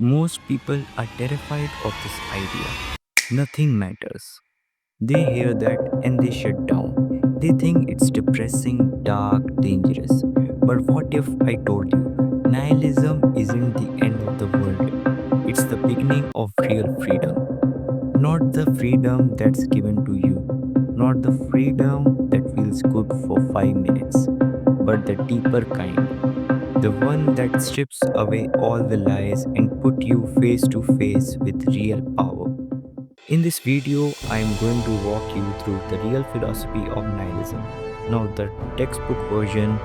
Most people are terrified of this idea. Nothing matters. They hear that and they shut down. They think it's depressing, dark, dangerous. But what if I told you nihilism isn't the end of the world? It's the beginning of real freedom. Not the freedom that's given to you, not the freedom that feels good for 5 minutes, but the deeper kind, the one that strips away all the lies and put you face to face with real power. In this video, I am going to walk you through the real philosophy of nihilism, not the textbook version,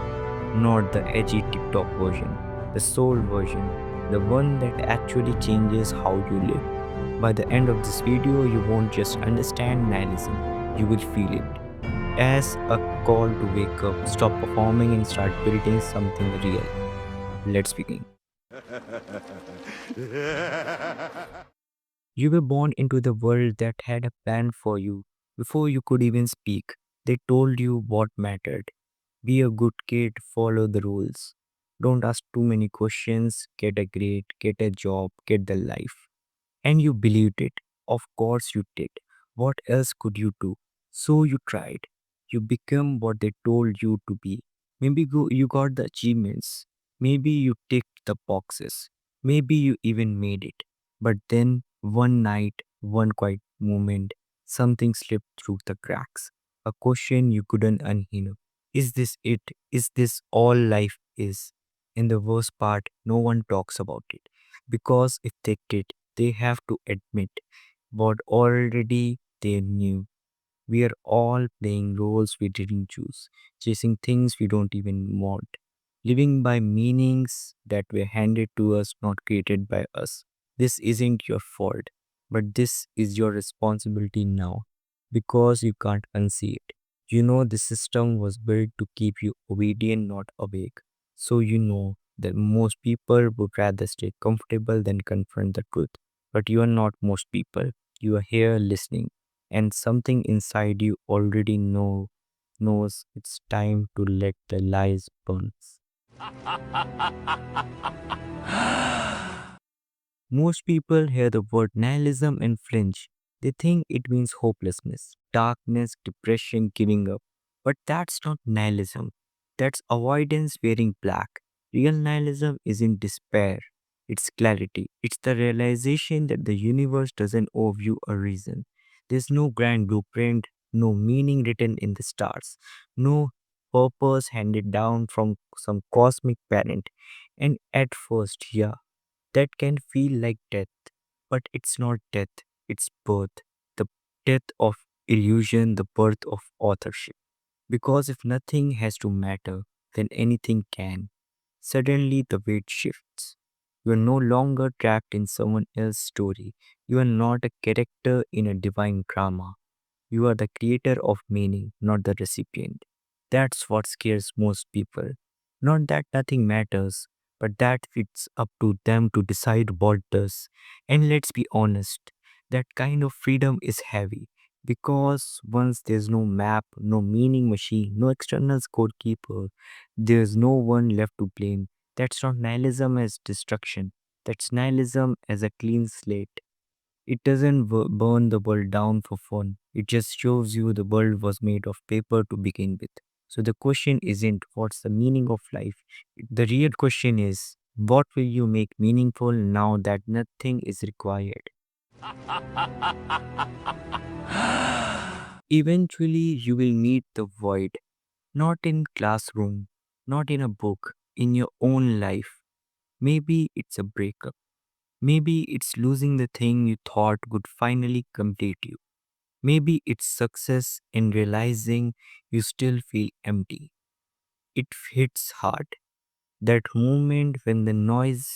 not the edgy TikTok version, the soul version, the one that actually changes how you live. By the end of this video, you won't just understand nihilism, you will feel it as a call to wake up, stop performing, and start building something real. Let's begin. You were born into the world that had a plan for you before you could even speak. They told you what mattered. Be a good kid, follow the rules. Don't ask too many questions, get a grade, get a job, get the life. And you believed it. Of course you did. What else could you do? So you tried. You became what they told you to be. Maybe you got the achievements. Maybe you ticked the boxes. Maybe you even made it. But then, one night, one quiet moment, something slipped through the cracks. A question you couldn't unhear. Is this it? Is this all life is? And the worst part, no one talks about it. Because if they did, they have to admit what already they knew. We are all playing roles we didn't choose, chasing things we don't even want, living by meanings that were handed to us, not created by us. This isn't your fault, but this is your responsibility now because you can't unsee it. You know the system was built to keep you obedient, not awake. So you know that most people would rather stay comfortable than confront the truth. But you are not most people. You are here listening, and something inside you already knows it's time to let the lies burn. Most people hear the word nihilism and flinch. They think it means hopelessness, darkness, depression, giving up. But that's not nihilism. That's avoidance wearing black. Real nihilism isn't despair, it's clarity. It's the realization that the universe doesn't owe you a reason. There's no grand blueprint, no meaning written in the stars, no purpose handed down from some cosmic parent. And at first, yeah, that can feel like death, but it's not death, it's birth. The death of illusion, the birth of authorship. Because if nothing has to matter, then anything can. Suddenly, the weight shifts. You are no longer trapped in someone else's story. You are not a character in a divine drama. You are the creator of meaning, not the recipient. That's what scares most people. Not that nothing matters, but that it's up to them to decide what does. And let's be honest, that kind of freedom is heavy. Because once there's no map, no meaning machine, no external scorekeeper, there's no one left to blame. That's not nihilism as destruction. That's nihilism as a clean slate. It doesn't burn the world down for fun. It just shows you the world was made of paper to begin with. So the question isn't what's the meaning of life. The real question is what will you make meaningful now that nothing is required? Eventually you will meet the void, not in classroom, not in a book, in your own life. Maybe it's a breakup. Maybe it's losing the thing you thought would finally complete you. Maybe it's success in realizing you still feel empty. It hits hard. That moment when the noise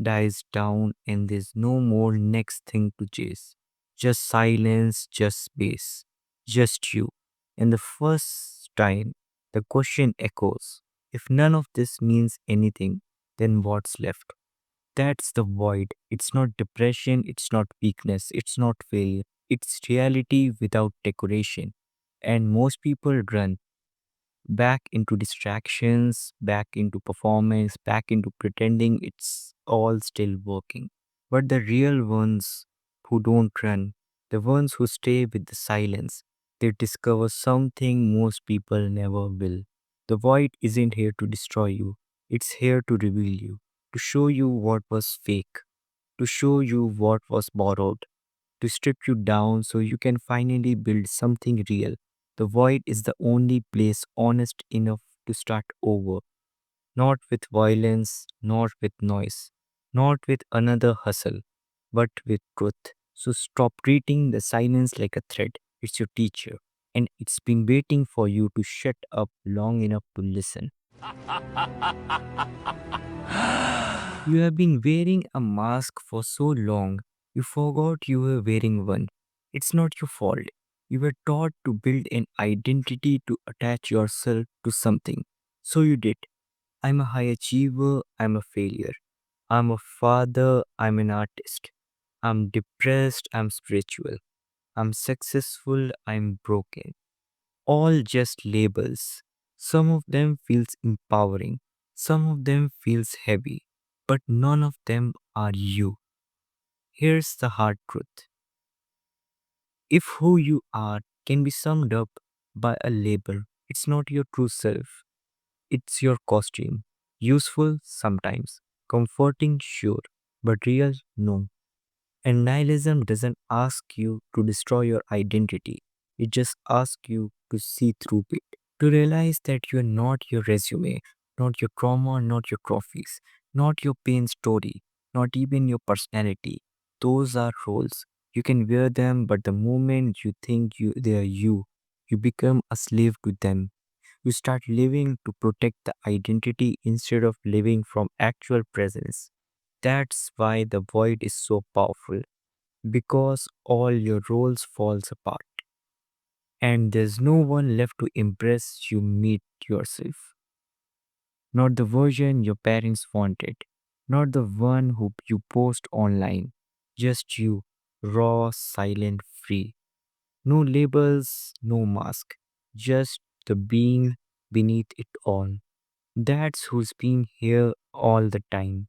dies down and there's no more next thing to chase. Just silence, just space, just you. And the first time, the question echoes. If none of this means anything, then what's left? That's the void. It's not depression, it's not weakness, it's not failure. It's reality without decoration. And most people run. back into distractions, back into performance, back into pretending it's all still working. But the real ones who don't run, the ones who stay with the silence, they discover something most people never will. The void isn't here to destroy you, it's here to reveal you, to show you what was fake, to show you what was borrowed, to strip you down so you can finally build something real. The void is the only place honest enough to start over, not with violence, not with noise, not with another hustle, but with truth. So stop treating the silence like a threat. It's your teacher, and it's been waiting for you to shut up long enough to listen. You have been wearing a mask for so long, you forgot you were wearing one. It's not your fault. You were taught to build an identity to attach yourself to something. So you did. I'm a high achiever, I'm a failure. I'm a father, I'm an artist. I'm depressed, I'm spiritual. I'm successful, I'm broken. All just labels. Some of them feels empowering, some of them feels heavy, but none of them are you. Here's the hard truth. If who you are can be summed up by a label, it's not your true self. It's your costume. Useful sometimes, comforting sure, but real no. And nihilism doesn't ask you to destroy your identity. It just asks you to see through it. To realize that you are not your resume, not your trauma, not your trophies, not your pain story, not even your personality. Those are roles. You can wear them, but the moment you think they are you, you become a slave to them. You start living to protect the identity instead of living from actual presence. That's why the void is so powerful because all your roles falls apart and there's no one left to impress you meet yourself. Not the version your parents wanted, not the one who you post online, just you, raw, silent, free. No labels, no mask, just the being beneath it all. That's who's been here all the time.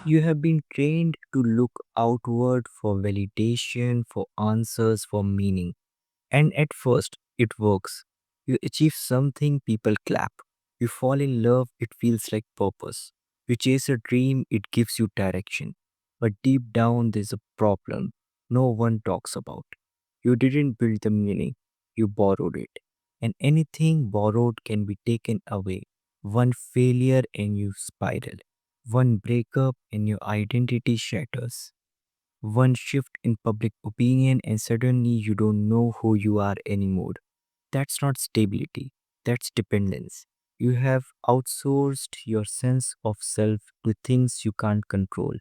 You have been trained to look outward for validation, for answers, for meaning. And at first, it works. You achieve something, people clap. You fall in love, it feels like purpose. You chase a dream, it gives you direction. But deep down, there's a problem no one talks about. You didn't build the meaning, you borrowed it. And anything borrowed can be taken away. One failure and you spiral. One breakup and your identity shatters. One shift in public opinion and suddenly you don't know who you are anymore. That's not stability, that's dependence. You have outsourced your sense of self to things you can't control.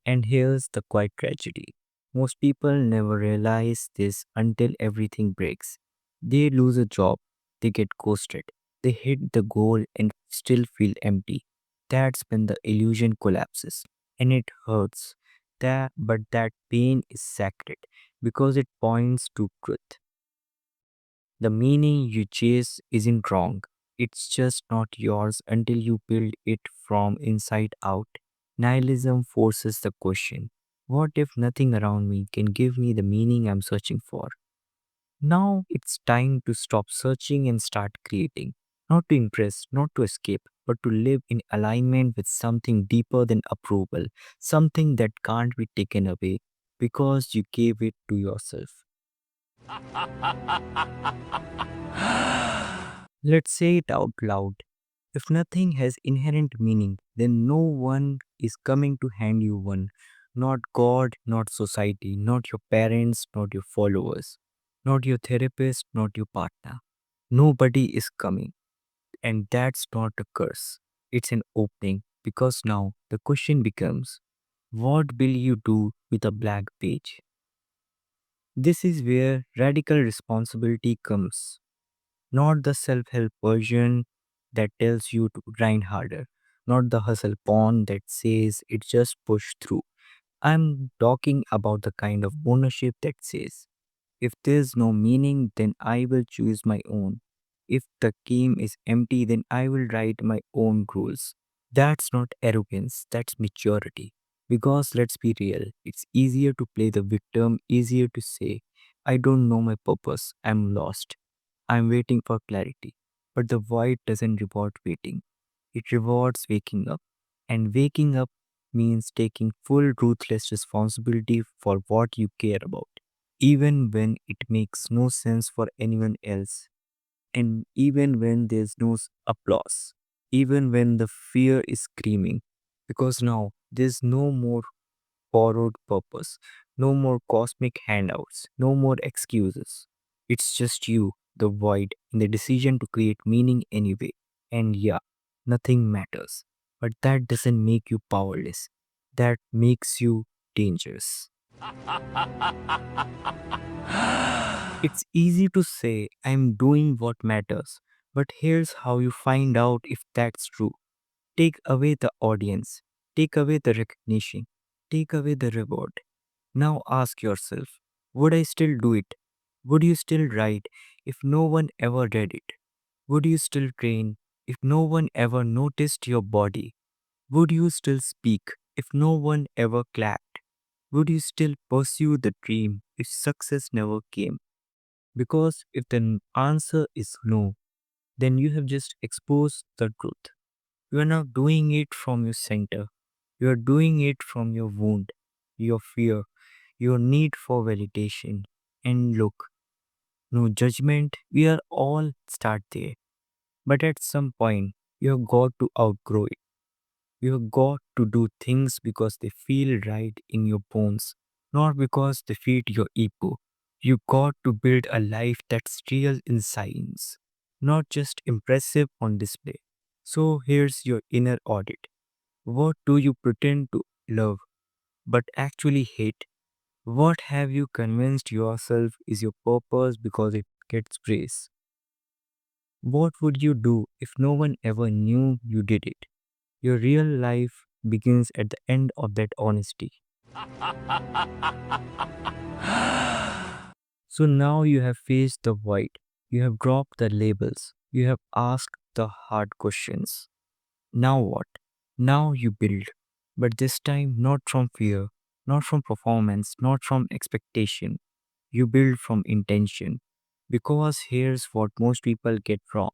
And here's the quiet tragedy. Most people never realize this until everything breaks. They lose a job, they get ghosted, they hit the goal and still feel empty. That's when the illusion collapses. And it hurts. But that pain is sacred because it points to truth. The meaning you chase isn't wrong. It's just not yours until you build it from inside out. Nihilism forces the question, what if nothing around me can give me the meaning I'm searching for? Now it's time to stop searching and start creating. Not to impress, not to escape, but to live in alignment with something deeper than approval, something that can't be taken away because you gave it to yourself. Let's say it out loud. If nothing has inherent meaning, then no one is coming to hand you one. Not God, not society, not your parents, not your followers, not your therapist, not your partner. Nobody is coming. And that's not a curse. It's an opening because now the question becomes what will you do with a blank page? This is where radical responsibility comes. Not the self help version that tells you to grind harder, not the hustle porn that says it just push through. I'm talking about the kind of ownership that says, If there's no meaning, then I will choose my own. If the game is empty, then I will write my own rules. That's not arrogance, that's maturity. Because let's be real, it's easier to play the victim, easier to say, I don't know my purpose, I'm lost, I'm waiting for clarity. But the void doesn't reward waiting, it rewards waking up. And waking up means taking full, ruthless responsibility for what you care about, even when it makes no sense for anyone else, and even when there's no applause, even when the fear is screaming. Because now there's no more borrowed purpose, no more cosmic handouts, no more excuses. It's just you, the void, and the decision to create meaning anyway. And yeah, nothing matters. But that doesn't make you powerless. That makes you dangerous. It's easy to say, I'm doing what matters. But here's how you find out if that's true. Take away the audience, take away the recognition, take away the reward. Now ask yourself, would I still do it? Would you still write if no one ever read it? Would you still train if no one ever noticed your body? Would you still speak if no one ever clapped? Would you still pursue the dream if success never came? Because if the answer is no, then you have just exposed the truth. You are not doing it from your center. You are doing it from your wound, your fear, your need for validation. And look, no judgment, we are all start there. But at some point, you have got to outgrow it. You have got to do things because they feel right in your bones, not because they feed your ego. You got to build a life that's real in science, not just impressive on display. So here's your inner audit. What do you pretend to love but actually hate? What have you convinced yourself is your purpose because it gets praise? What would you do if no one ever knew you did it? Your real life begins at the end of that honesty. So now you have faced the void, you have dropped the labels, you have asked the hard questions. Now what? Now you build, but this time not from fear, not from performance, not from expectation. You build from intention. Because here's what most people get wrong.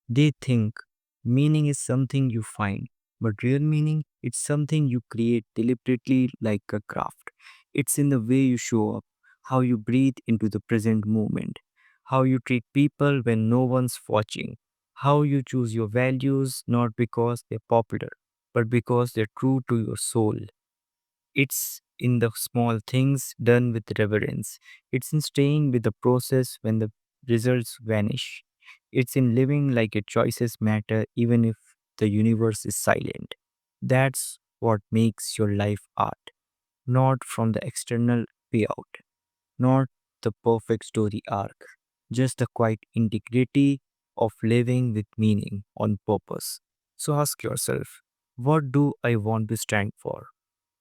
They think meaning is something you find, but real meaning it's something you create deliberately like a craft. It's in the way you show up, how you breathe into the present moment, how you treat people when no one's watching, how you choose your values not because they're popular, but because they're true to your soul. It's in the small things done with reverence. It's in staying with the process when the results vanish. It's in living like your choices matter even if the universe is silent. That's what makes your life art, not from the external payout, not the perfect story arc, just the quiet integrity of living with meaning on purpose. So ask yourself, what do I want to stand for?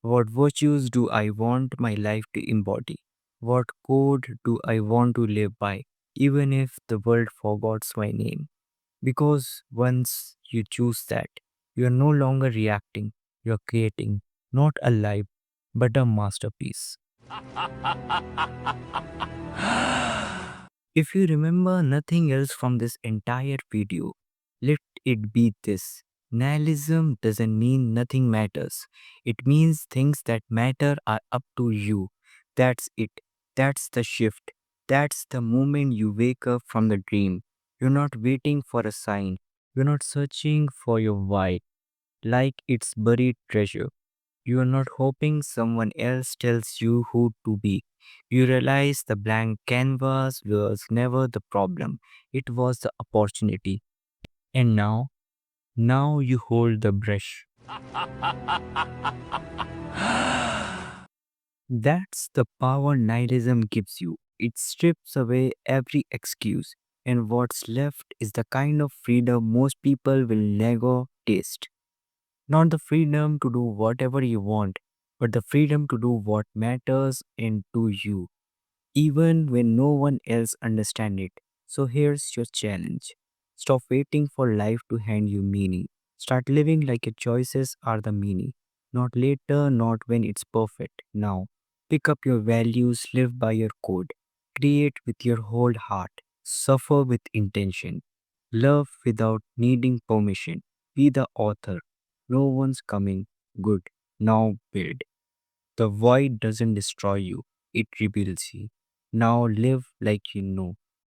What virtues do I want my life to embody? What code do I want to live by, even if the world forgets my name? Because once you choose that, you are no longer reacting, you are creating, not a life, but a masterpiece. If you remember nothing else from this entire video, let it be this. Nihilism doesn't mean nothing matters. It means things that matter are up to you. That's it. That's the shift. That's the moment you wake up from the dream. You're not waiting for a sign. You're not searching for your why like it's buried treasure. You are not hoping someone else tells you who to be. You realize the blank canvas was never the problem, it was the opportunity. And now you hold the brush. That's the power nihilism gives you. It strips away every excuse, and what's left is the kind of freedom most people will never taste. Not the freedom to do whatever you want, but the freedom to do what matters and to you. even when no one else understands it. So here's your challenge. Stop waiting for life to hand you meaning. Start living like your choices are the meaning. Not later, not when it's perfect. Now, pick up your values, live by your code. Create with your whole heart. Suffer with intention. Love without needing permission. Be the author. No one's coming. Good. Now build. The void doesn't destroy you, it rebuilds you. Now live like you know